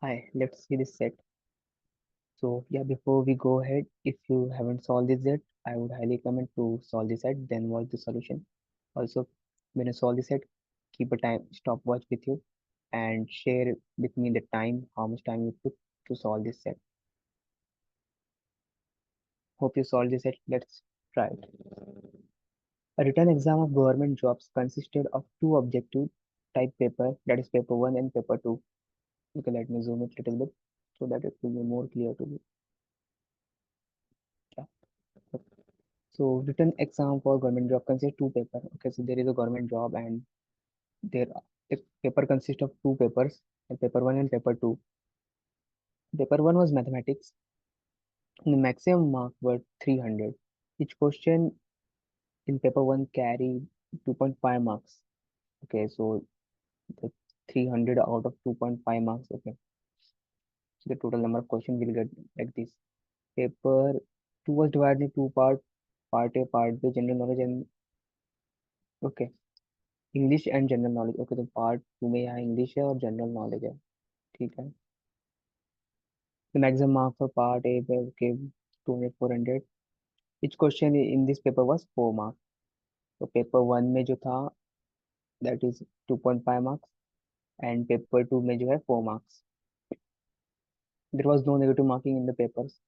Hi, let's see this set. So yeah, before we go ahead, if you haven't solved this yet, I would highly recommend to solve this set, then watch the solution. Also, when you solve this set, keep a time stopwatch with you and share with me the time, how much time you took to solve this set. Hope you solved this set. Let's try it. A written exam of government jobs consisted of two objective type paper, that is paper 1 and paper 2. Okay, let me zoom it a little bit so that it will be more clear to you. Yeah. So written exam for government job consists two paper. Okay, so there is a government job and there a paper consists of two papers, and paper one and paper two. Paper one was mathematics. The maximum mark were 300. Each question in paper one carried 2.5 marks. Okay, so the 300 out of 2.5 marks. Okay, so the total number of questions will get like this. Paper two was divided into two part. Part A, part B, general knowledge and okay. English and general knowledge okay तो part two में यहाँ English है और general knowledge है ठीक है the maximum mark for part A पे okay 200 400 each question in this paper was 4 marks तो पेपर वन में जो था that is 2.5 marks and paper two में जो है 4 marks there was no negative marking in the papers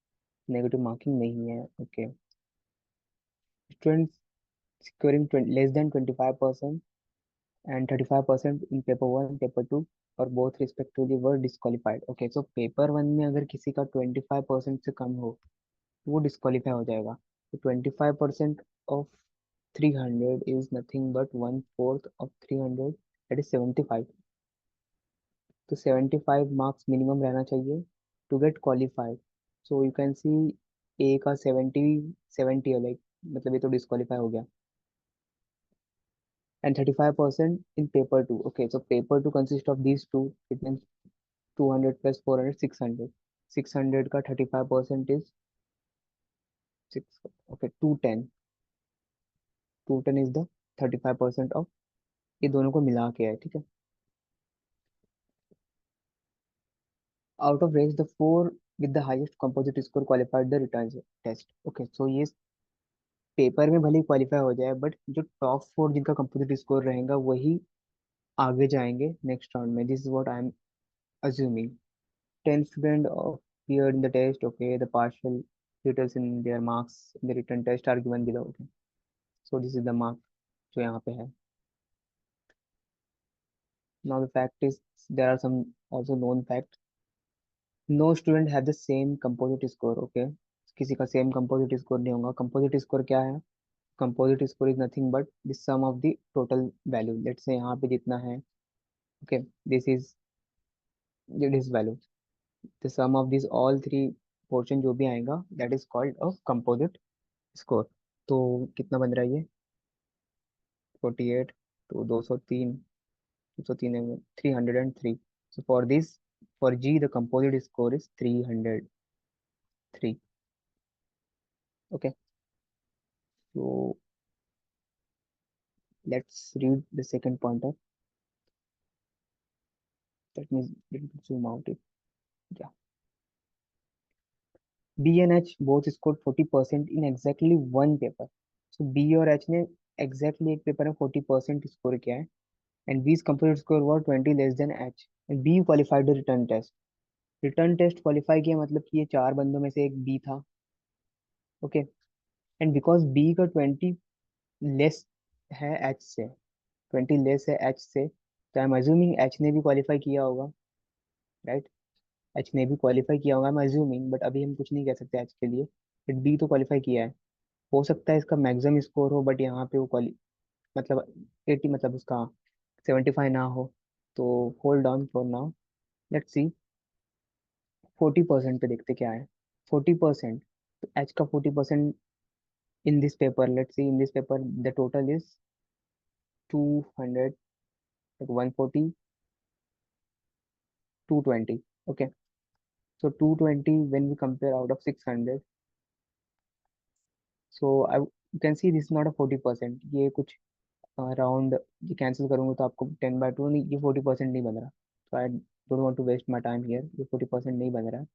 negative marking नहीं है okay students scoring less than 25% and 35% in paper 1 paper 2 और both respectively were disqualified okay so paper one में अगर किसी का 25% से कम हो तो वो डिस्qualify हो जाएगा तो 25% of 300 is nothing but 1/4 of 300 that is 75 तो 75 मार्क्स मिनिमम रहना चाहिए to get qualified so you can see A का 70 है लाइक मतलब ये तो डिस्qualify हो गया and 35% in paper 2 okay so paper 2 consists of these two it means 200 plus 400 600 600 का 35% is 6 okay 210 210 is the 35% of ये दोनों को मिला के है ठीक है out of range the four with the highest composite score qualified the return test okay so ये पेपर में भले क्वालिफाई हो जाए बट जो टॉप फोर जिनका कंपोजिट स्कोर रहेगा वही आगे जाएंगे नेक्स्ट राउंड में this is what I am assuming 10 students appeared in the test. Okay, the partial details in their marks in the written test are given below. Okay, so this is the mark जो यहाँ पे है. Now the fact is there are some also known facts. No student have the same composite score. Okay, किसी का same composite score नहीं होगा. Composite score क्या है? Composite score is nothing but the sum of the total value. Let's say यहाँ पे जितना है. Okay, this value. The sum of these all three portion जो भी आएगा that is called a composite score. तो कितना बन रहा है ये 48 तो 203 203 है 303 so for this for G the composite score is 303 okay so let's read the second pointer that means let me zoom out it yeah B and H both scored 40% in exactly one paper so B और H ने exactly एक paper में 40% score किया है and B's composite score was 20 less than H and B qualified the return test return test qualify किया मतलब कि ये चार बंदों में से एक बी था ओके एंड बिकॉज बी का 20 लेस है एच से 20 लेस है एच से तो आई एम अज्यूमिंग एच ने भी क्वालिफाई किया होगा राइट एच ने भी क्वालिफाई किया होगा आई एम अज्यूमिंग बट अभी हम कुछ नहीं कह सकते एच के लिए बट बी तो क्वालिफाई किया है हो सकता है इसका मैक्सिमम स्कोर हो बट यहाँ पे वो क्वालि मतलब 80 मतलब उसका 75 ना हो तो hold on for now let's see 40% पे देखते क्या है 40% तो एच का 40% in this paper let's see in this paper the total is 200 like 140 220 okay so 220 when we compare out of 600 so you can see this is not a 40% ये कुछ around ये cancel करूंगा तो आपको 10/2 नहीं ये 40% नहीं बन रहा तो आई don't want to waste my time here, ये 40% नहीं बन रहा है.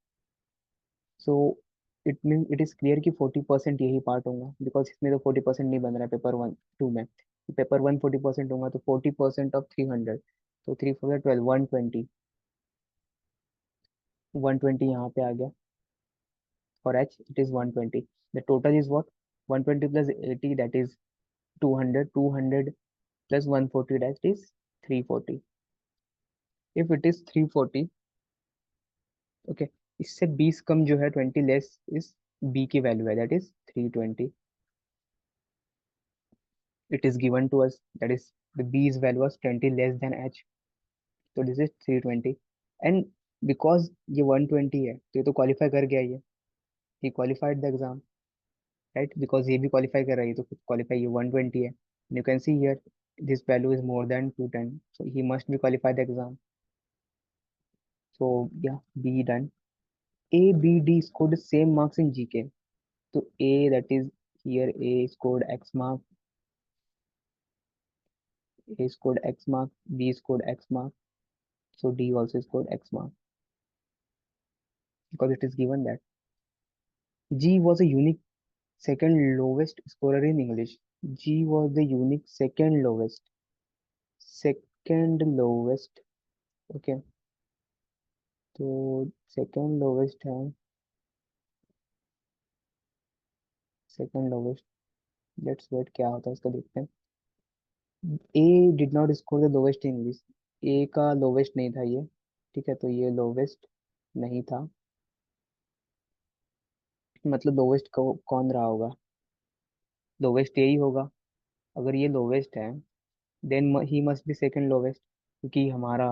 So it mean it is clear कि 40% यही पार्ट होगा, बिकॉज इसमें तो 40% नहीं बन रहा है पेपर 1 2 में. पेपर 1 40% होगा, तो 40% ऑफ 300, तो 3 4 12 120 यहाँ पे आ गया. For H it is 120. The total is what, 120 plus 80 that is 200, 200 plus 140 that is 340. If it is 340, okay, इससे 20 कम जो है, 20 लेस इस बी की वैल्यू है, that is 320. It is given to us, that is the b's value was 20 less than h, so this is 320. And because ये 120 है, तो ये तो क्वालिफाई कर गया ये, he qualified the exam, right? Because ये भी क्वालिफाई कर रहा है, ये तो क्वालिफाई, ये 120 है. And you can see here this value is more than 210, so he must be qualified the exam. So yeah, b done. A b d scored the same marks in gk. So a, that is here, a scored x mark, a scored x mark, b scored x mark, so d also scored x mark, because it is given that G was a unique second lowest scorer in English. G was the unique second lowest. Second lowest. Okay. तो second lowest है. Second lowest. Let's wait क्या होता है इसका, देखते हैं. A did not score the lowest in English. A का lowest नहीं था ये. ठीक है, तो ये lowest नहीं था. मतलब lowest कौन रहा होगा? Lowest यही होगा. अगर ये lowest है, then he must be second lowest, क्योंकि हमारा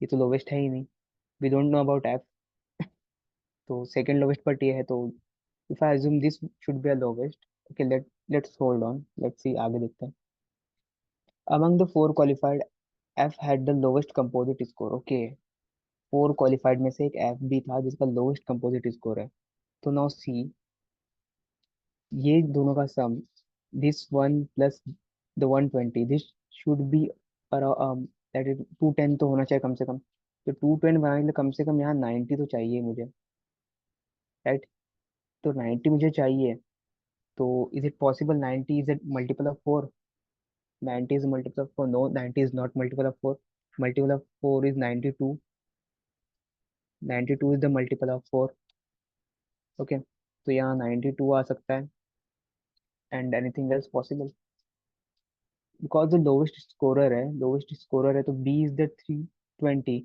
ये तो lowest है ही नहीं. We don't know about F. तो सेकंड लोवेस्ट पर ये है, तो if I assume this should be a lowest. Okay, let's hold on, let's see, आगे देखते हैं. Among the four qualified, F had the lowest composite score. Okay, four qualified में से एक एफ भी था जिसका लोवेस्ट कंपोजिट स्कोर है. तो नाउ सी, ये दोनों का sum, this one plus the 120, this should be that is 210 तो होना चाहिए कम से कम. तो 210 बनाने के लिए कम से कम यहाँ 90 तो चाहिए मुझे, राइट? तो 90 मुझे चाहिए. तो is it possible 90 is a multiple of 4? 90 is a multiple of 4? No, 90 is not multiple of 4. Multiple of 4 is 92. 92 is the multiple of 4. Okay, तो यहाँ 92 आ सकता है. And anything else possible? Because the lowest scorer है, तो B is the 320.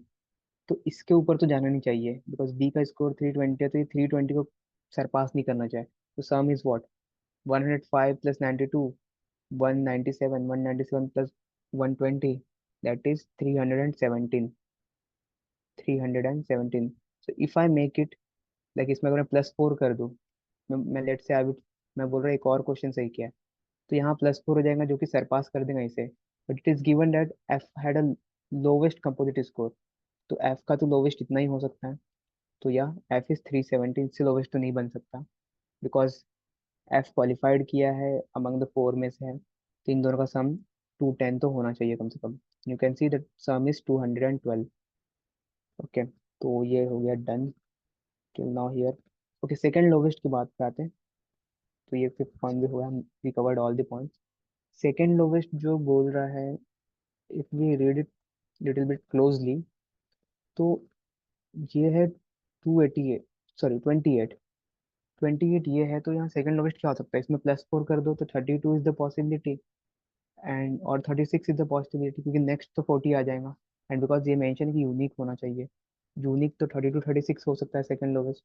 तो इसके ऊपर तो जाना नहीं चाहिए, बिकॉज बी का स्कोर 320 है, तो ये 320 को सरपास नहीं करना चाहिए. तो सम is what, 105 plus 92, 197, 197 plus 120, that is 317. 317. So if I make it like, इसमें अगर मैं +4 कर दूं, मैं लेट से अभी, मैं बोल रहा हूँ एक और क्वेश्चन सही किया है, तो यहाँ +4 हो जाएगा जो कि सरपास कर देगा इसे. But it is given that F had a lowest composite score, तो एफ का तो लोवेस्ट इतना ही हो सकता है. तो या एफ इज 317, इससे लोवेस्ट तो नहीं बन सकता, बिकॉज एफ क्वालिफाइड किया है, अमंग द फोर में से है, तो इन दोनों का सम 210 तो होना चाहिए कम से कम. You can see that sum is 212. Okay, तो ये हो गया done till now here. Okay, second lowest की बात पे आते हैं. तो ये फिफ्थ पॉइंट भी हुआ, हम we covered all the points. Second lowest जो बोल रहा है, if we read it little bit closely, तो ये है 288, सॉरी 28. 28 ये है, तो यहाँ सेकंड लोवेस्ट क्या हो सकता है? इसमें +4 कर दो, तो 32 इज द पॉसिबिलिटी, एंड और 36 इज द पॉसिबिलिटी, क्योंकि नेक्स्ट तो 40 आ जाएगा. एंड बिकॉज ये मेंशन कि यूनिक होना चाहिए, यूनिक तो 32 36 हो सकता है सेकंड लोवेस्ट.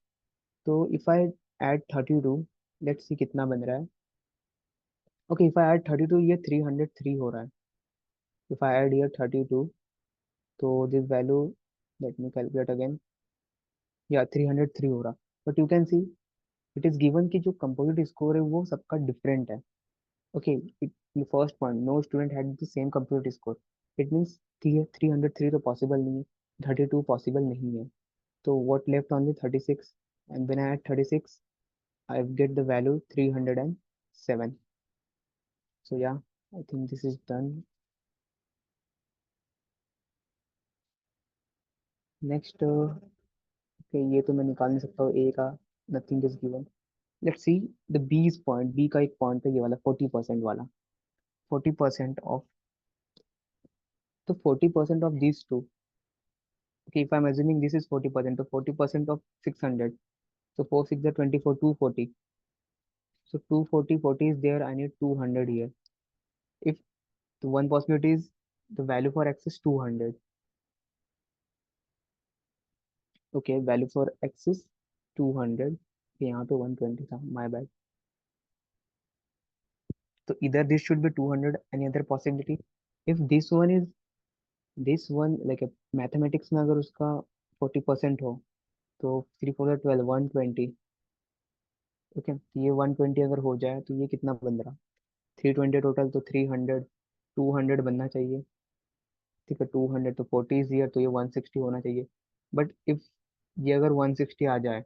तो if I add 32, let's see कितना बन रहा है. ओके, इफ आई ऐड 32, ये 303 हो रहा है. इफ आई ऐड हियर 32, तो this value, let me calculate again, या 303 हो रहा. But you can see it is given कि जो कंपोजिट स्कोर है वो सबका डिफरेंट है. Okay, first point, no student had the same composite score. It means 303 तो पॉसिबल नहीं है, 32 पॉसिबल नहीं है. तो what left only 36, and when I add 36, I get the value 307. So yeah, I think this is done. Next, ये तो मैं निकाल नहीं सकता हूँ ए का, nothing is given. Let's see the bees point, B का एक पॉइंट है ये वाला 40% वाला, 40% ऑफ, तो 40% of these two, okay, if I'm assuming this is 40%, so 40% of 600, so 4 6 are 24, 240, so 240, 40 is there, I need 200 here. If the one possibility is the value for x is 200, okay, value for x is 200, यहाँ पे 120 था, my bad. So either this should be 200, any other possibility, if this one is, this one like a mathematics में अगर उसका 40% हो, तो 3 4 12 120, okay, तो ये 120 अगर हो जाए तो ये कितना बन रहा, 320 टोटल, तो 300, 200 बनना चाहिए, ठीक है, 200 तो 40 इज ईयर, तो ये 160 होना चाहिए। बट इफ ये अगर 160 आ जाए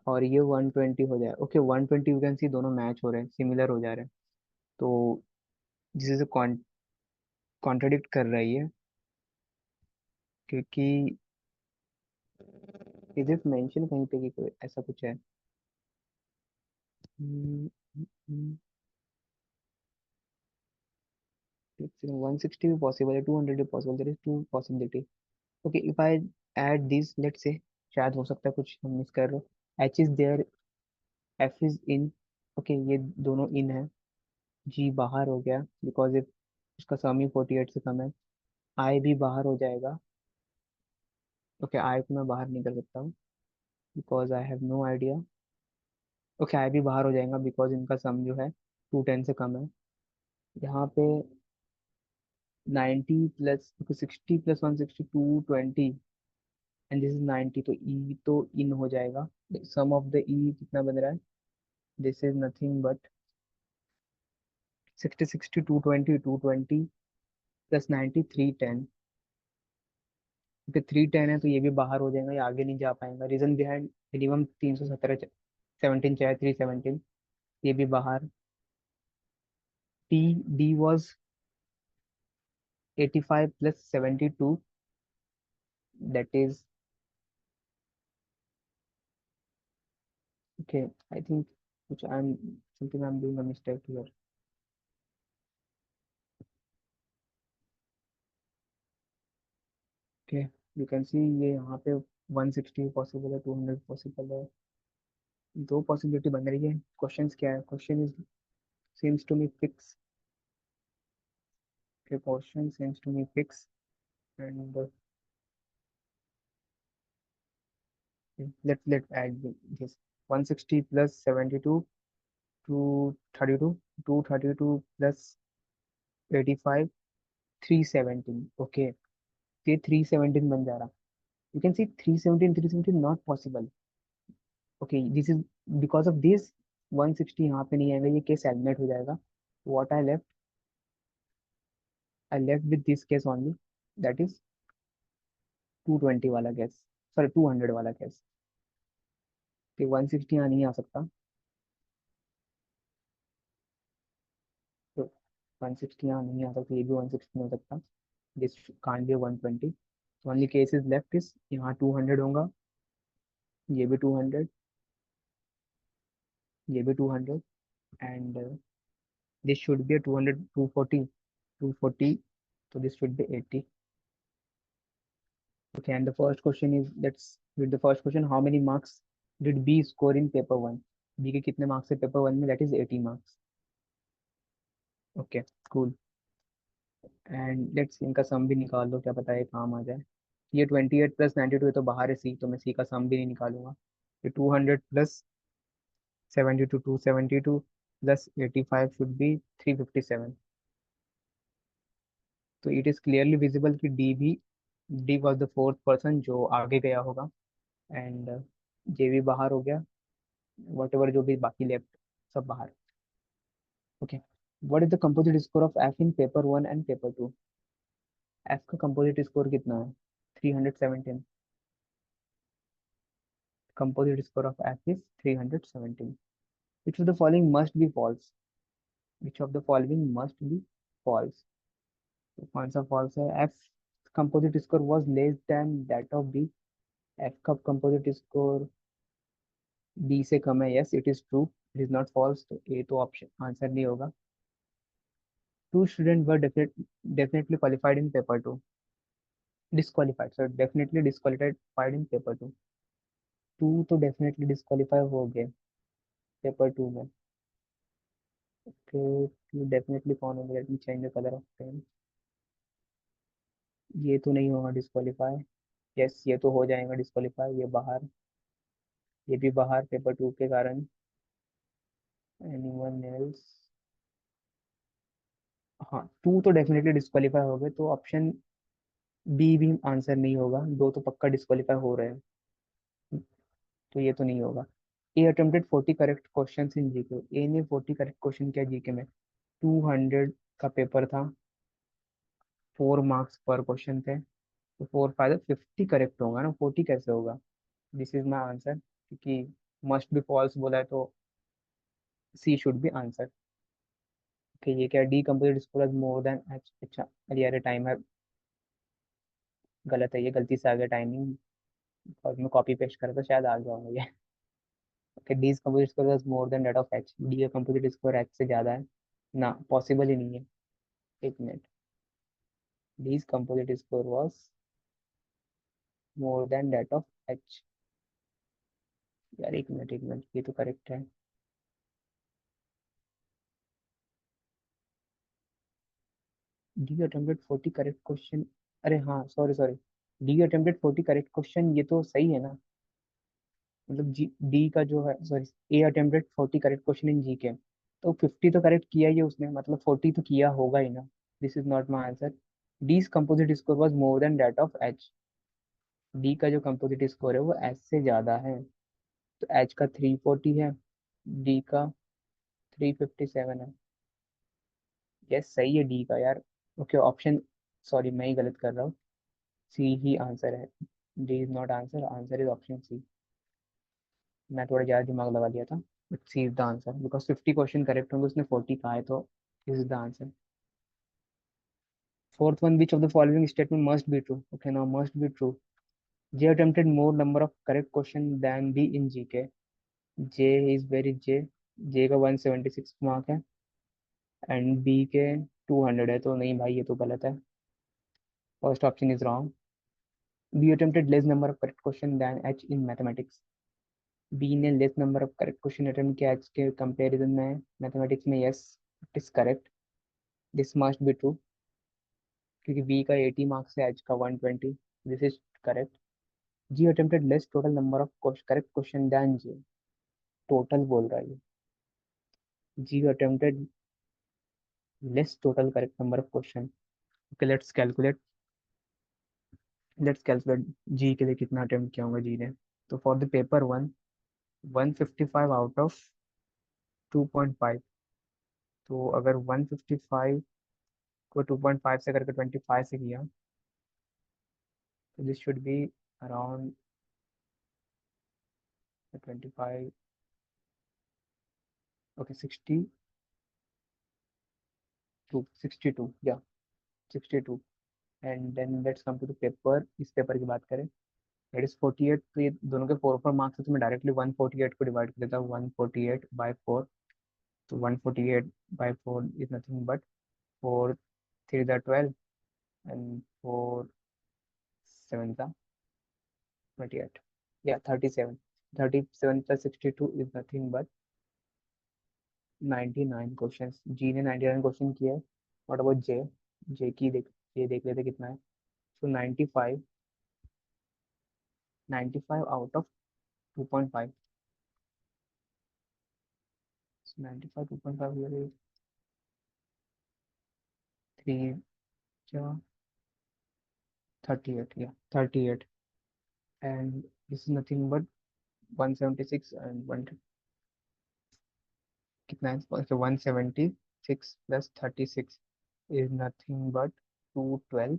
और ये 120 हो जाए, ओके 120 यू कैन सी दोनों मैच हो रहे हैं, सिमिलर हो जा रहे हैं, तो जिसे से कॉन्ट्रडिक्ट कर रहा है ये, क्योंकि इज इट मेंशन कहीं पे कि कोई ऐसा कुछ है। 160 भी पॉसिबल है, 200 भी possible, there is two possibility. Okay if I add this, let's say, शायद हो सकता है कुछ हम मिस कर रहे हो, H is there, F is in, okay ये दोनों इन है, जी बाहर हो गया बिकॉज इफ उसका सम ही 48 से कम है, आई भी बाहर हो जाएगा, ओके आई को मैं बाहर नहीं कर सकता हूँ because I have no idea, okay I भी बाहर हो जाएगा बिकॉज इनका सम जो है 210 से कम है, यहाँ पे 90 plus 60 plus 160 220, and this is 90, तो ई तो इन हो जाएगा, सम ऑफ द ई कितना बन रहा है, this is nothing but 60 60 220 plus 90 310, क्योंकि 310 है तो ये भी बाहर हो जाएगा, ये आगे नहीं जा पाएगा, रीजन बिहाइंड मिनिमम 317 17 चाहे 317, ये भी बाहर, T D was 85 plus 72, that is, okay I think कुछ I am, something I am doing a mistake here, okay you can see ये यहाँ पे 160 पॉसिबल है, 200 पॉसिबल है, दो पॉसिबिलिटी बन रही है, क्वेश्चन क्या है, question is seems to me fix, okay question seems to me fix, and let's add this 160 plus 72, 232, 232 plus 85, 317, okay, ये 317 बन जा रहा, you can see 317 317 not possible, okay this is because of this, 160 यहाँ पे नहीं आएगा, ये केस एलिमिनेट हो जाएगा, what I left with this case only, that is 220 वाला केस, सॉरी 200 वाला केस, कि 160 यहाँ नहीं आ सकता, तो 160 यहाँ नहीं आ सकता, ये भी 160 नहीं हो सकता, this can't be 120, only case is left is यहाँ 200 होगा, ये भी 200, ये भी 200, and this should B 200, 240, 240, so this should be 80, okay, and the first question is, let's read the first question, how many marks did B score in paper 1, B के कितने marks है paper 1 में, that is 80 marks, okay cool, and let's इनका सम भी निकाल दो, क्या पता है काम आ जाए, ये 28 प्लस 92 है तो बाहर है सी, तो मैं सी का सम भी नहीं निकालूंगा, ये 200 प्लस 72, 272 प्लस 85 शुड बी 357, तो इट इज क्लियरली विजिबल कि D was the fourth person जो आगे गया होगा, एंड जे भी बाहर हो गया, वट एवर जो भी बाकी लेफ्ट, सब बाहर, okay, what is the composite score of F in paper 1 and paper 2, F का कंपोजिट स्कोर कितना है, 317, composite score of F is 317. Which of the following must be false? Which of the following must be false? तो कौन सा false है? F composite score was less than that of B. F का composite score B से कम है, yes it is true, it is not false, तो A तो option answer नहीं होगा. Two students were definitely qualified in paper 2. Disqualified, so definitely disqualified in paper 2. Two तो definitely disqualify हो गए पेपर 2 में. तो डेफिनेटली कौन होगा, let me change the colour of pen. ये तो नहीं होगा डिस्qualify. यस ये तो हो जाएगा डिस्qualify, ये बाहर, ये भी बाहर पेपर 2 के कारण. Anyone else. हाँ टू तो डेफिनेटली डिस्qualify हो गए, तो ऑप्शन बी भी आंसर नहीं होगा, दो तो पक्का डिस्qualify हो रहे हैं, तो ये तो नहीं होगा. A attempted 40 correct question in GK. A ने 40 करेक्ट क्वेश्चन किया जीके में. 200 का पेपर था, 4 मार्क्स पर क्वेश्चन थे, तो 4 5 50 करेक्ट होगा ना, 40 कैसे होगा. दिस इज माई आंसर, क्योंकि मस्ट बी फॉल्स बोला है तो सी शुड बी आंसर. कि ये क्या, D composite score more than H. अच्छा अरे यार टाइम है, गलत है, ये गलती से आ गया टाइमिंग, और मैं कॉपी पेस्ट करा तो शायद आ गया होगा ये. Okay, D composite score more than that of H. D का कंपोजिट स्कोर एच से ज़्यादा है ना, पॉसिबल ही नहीं है. एक minute, D composite score was more than that of H. यार एक मिनट ये तो करेक्ट है. D attempted 40 correct question. अरे हाँ sorry sorry, D attempted 40 correct question, ये तो सही है ना. मतलब जी डी का जो है, sorry A attempted 40 correct question in G K, तो 50 तो करेक्ट किया ही है उसने, मतलब 40 तो किया होगा ही ना. This is not my answer. D composite score was more then that of H. D का जो कंपोजिट स्कोर है वो एच से ज़्यादा है, तो एच का 340 है, डी का 357 है. यस सही है डी का यार. ओके ऑप्शन, सॉरी मैं ही गलत कर रहा हूँ, सी ही आंसर है. D is not answer, answer is option C. मैं थोड़ा ज़्यादा दिमाग लगा लिया था, but C is the answer, because 50 question correct होंगे, उसने 40 कहा है, तो this is the answer. Fourth one, which of the following statement must be true. Okay now must be true. J attempted more number of correct question than B in G K. J is very जे. जे का 176 mark है, and B के 200 है, तो नहीं भाई ये तो गलत है. First option is wrong. B attempted less number of correct question than H in mathematics. B ने less number of correct question attempt किया एच के कंपैरिजन में मैथमेटिक्स में. Yes it is correct, this must be true, क्योंकि B का 80 marks है, H का 120. This is correct. G attempted less total number of correct question than J. Total बोल रहा है ये. जी attempted less total correct number of question. Okay let's calculate G के लिए कितना अटेम्प्ट किया होगा जी ने. तो for the paper one, 155 out of 2.5. तो अगर 155 को 2.5 से करके 25 से किया, तो this should be around 25. Okay 62 या 62. And then let's come to the paper. इस पेपर की बात करें, दैट इज 48. तो ये दोनों के 4 मार्क्स है, तो मैं डायरेक्टली 148 को डिवाइड कर देता हूँ, 148/4. तो 148/4 इज नथिंग बट 4 3 12, एंड 4 7 28, या 37. 37 + 62 इज नथिंग बट 99 क्वेश्चन. जी ने 99 क्वेश्चन किया है. व्हाट अबाउट जे. जे की देख, ये देख लेते कितना है. सो 95 आउट ऑफ 2.5. 95 2.5 थ्री 38, या 38. And this is nothing but 176 and one, कितना है, 176 + 36 is nothing but 212.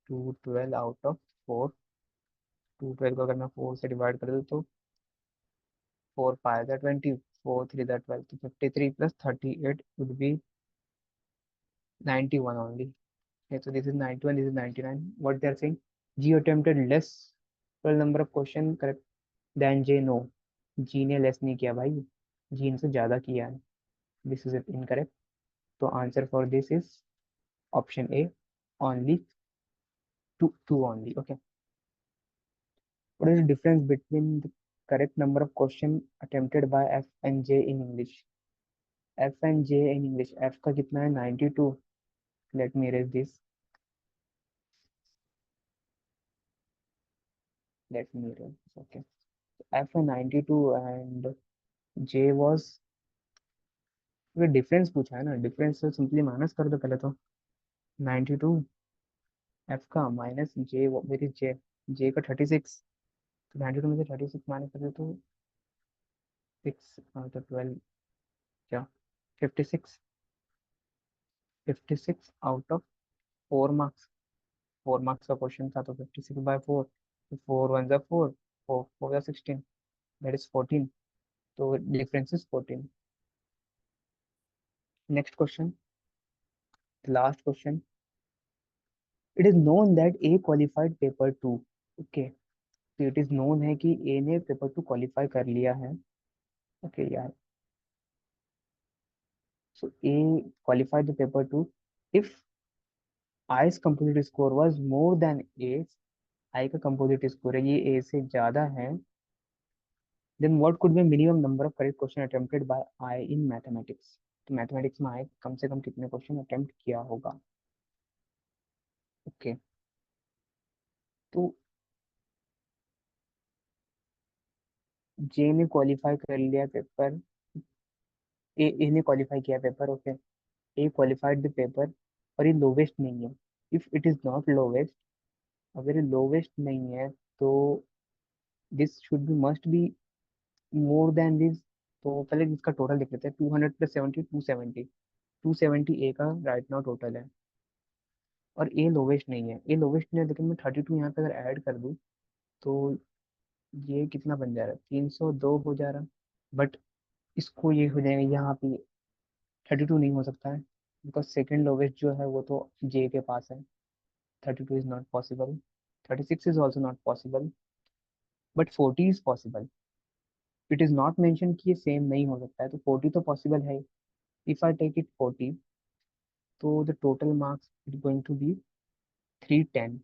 212 out of 4. 212 को अगर मैं 4 से डिवाइड कर दूँ, तो 4 5 = 20, 4 3 = 12, तो 53 + 38 would be 91 only. Okay, so this is 91, this is 99. What they are saying? G attempted less total number of question correct than J. No, G ने less नहीं किया भाई, G इनसे ज़्यादा किया है. This is incorrect. So answer for this is option A, only two only. Okay. What is the difference between the correct number of question attempted by F and J in English? F and J in English. F का कितना है 92. Let me erase this. Let me erase this. Okay. F है 92 and J was, ये difference पूछा है ना, difference तो simply minus कर दो पहले तो. 92 F का minus J, where is J, J का 36. तो 92 में से 36 माइनस कर दो तो 6, तो 12 क्या 56. 56 आउट ऑफ 4 मार्क्स. 4 मार्क्स का क्वेश्चन था तो 56/4. 4 1 जा 4, 4 जा 16, दैट इज 14. तो difference is 14. Next question, last question. It is known that A qualified paper 2. Okay, तो इट इज नोन है कि ए ने पेपर 2 क्वालिफाई कर लिया है. ओके यार, so A qualified the paper 2 if I's composite score was more than A. I का composite score है ये ए से ज्यादा है. Then what could be minimum number of correct question attempted by I in mathematics. तो mathematics में I कम से कम कितने क्वेश्चन अटेम्प्ट किया होगा. ओके, तो जे ने क्वालिफाई कर लिया पेपर, ए ने क्वालिफाई किया paper. Okay, A qualified the paper और ये लोवेस्ट नहीं है. If it is not lowest, अगर ये लोवेस्ट नहीं है तो this should B must be more than this. तो पहले इसका टोटल देख लेते हैं. 200 + 70 270. 270 ए का राइट नाउ टोटल है और ए लोवेस्ट नहीं है. ए लोवेस्ट नहीं है लेकिन मैं 32 यहाँ पे अगर ऐड कर दूँ तो ये कितना बन जा रहा है, 302 हो जा रहा. बट इसको ये हो जाएगा यहाँ पे, 32 नहीं हो सकता है बिकॉज सेकेंड लोवेस्ट जो है वो तो जे के पास है. 32 is not possible. 36 is also not possible. But 40 is possible. It is not mention कि ये सेम नहीं हो सकता है, तो 40 तो पॉसिबल है. इफ आई टेक इट 40, तो the total marks is going to be 310.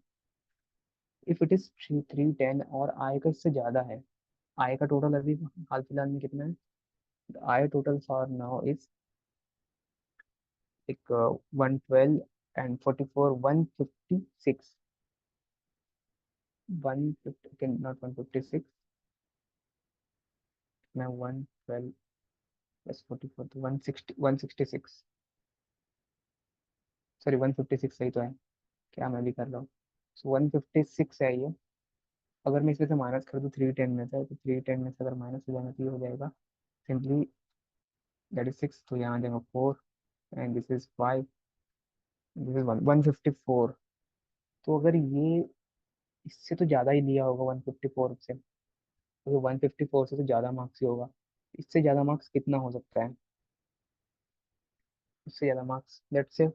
If it is 310 और आई का इससे ज्यादा है. आई का टोटल अभी हाल फिलहाल में कितना है, आई टोटल फॉर नाउ इज एक 112 एंड 44, 156. 150, नॉट 156, मैं 112 + 44 तो 160, 166. सॉरी 156 सही तो है, क्या मैं भी कर रहा हूँ. सो 156 है ये. अगर मैं इसमें से माइनस कर दूँ 310 में से, तो 310 में से अगर माइनस हो जाएगा तो ये हो जाएगा सिंपली, दैट इज 6. तो यहाँ आ जाएगा 4 and this is 5, this is 154. तो अगर ये इससे तो ज़्यादा ही लिया होगा 154 से, तो 154 से तो ज़्यादा मार्क्स ही होगा. इससे ज़्यादा मार्क्स कितना हो सकता है, इससे ज़्यादा marks let's say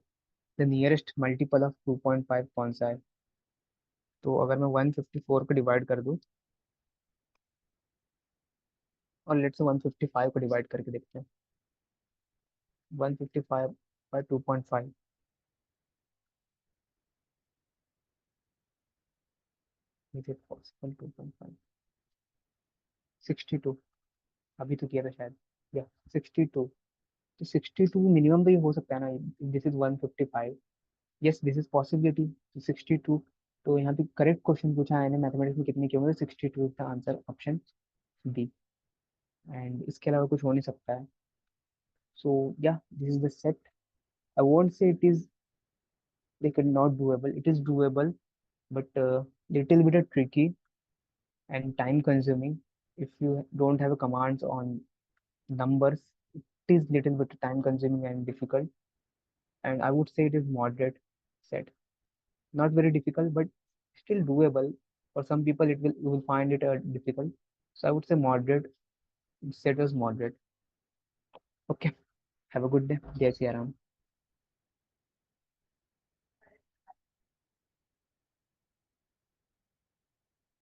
the nearest multiple of 2.5 कौन सा है. तो अगर मैं 154 को डिवाइड कर दूँ और लेट्स से 155 को डिवाइड करके देखते हैं. 155/2.5, इज इट पॉसिबल. 2.5, 62. अभी तो किया था शायद, या 62. तो 62 मिनिमम तो ये हो सकता है ना. This is 155. Yes, this is possibility. 62. तो यहाँ पे करेक्ट क्वेश्चन पूछा है मैथमेटिक्स में कितने के होंगे, 62 का आंसर ऑप्शन डी. एंड इसके अलावा कुछ हो नहीं सकता है. सो या this is the set. I won't say it is like not doable. It is doable, but little bit tricky and time consuming. If you don't have commands on numbers, it is little bit time consuming and difficult. And I would say it is moderate set. Not very difficult, but still doable. For some people, it will you will find it difficult. So I would say moderate. Set as moderate. Okay. Have a good day. Jai Shri Ram.